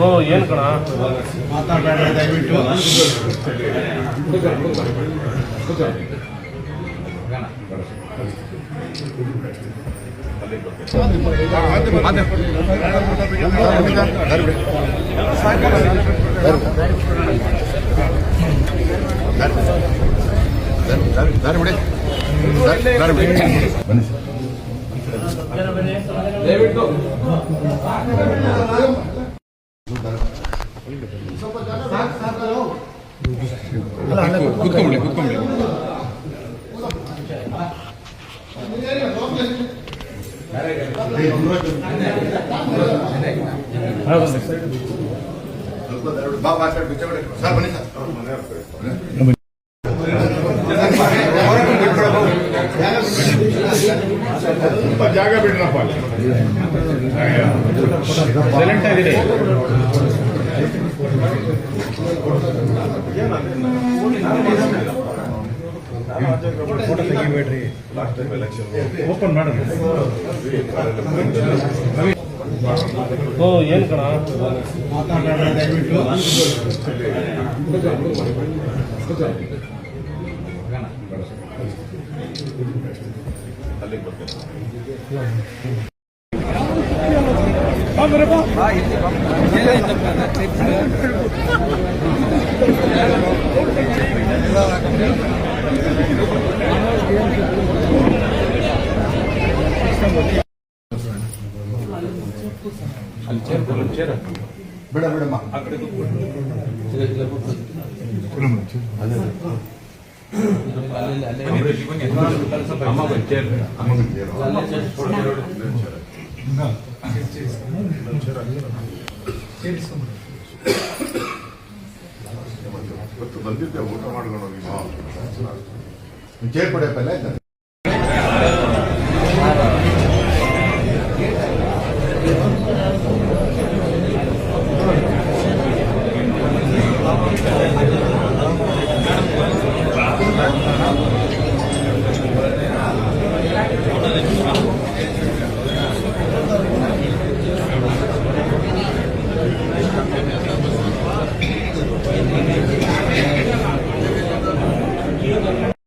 ಓ ಏನು ಕಣ ಮಾತಾಡಬೇಡ ದಯವಿಟ್ಟು. ಕೂತ್ಕೊಂಬಿಡಿ ಕೂತ್ಕೊಂಬಿಡಿ. ಸ್ವಲ್ಪ ಜಾಗ ಬಿಡ್ರಪ್ಪ, ಸೈಲೆಂಟ್ ಆಗಿದೆ. ಫೋಟೋ ತೆಗಿಬೇಡ್ರಿ, ಓಪನ್ ಮಾಡೋಣ. ಓ ಏನು ಕಣ ಮಾತಾಡಬೇಡ ದಯವಿಟ್ಟು. ಬೇಡ ಬೇಡಮ್ಮ, ಬಂದಿದ್ದೆ ಊಟ ಮಾಡ್ಕೊಂಡು ಹೋಗಿ ಚೇರ್ ಕೊಡಪ್ಪ.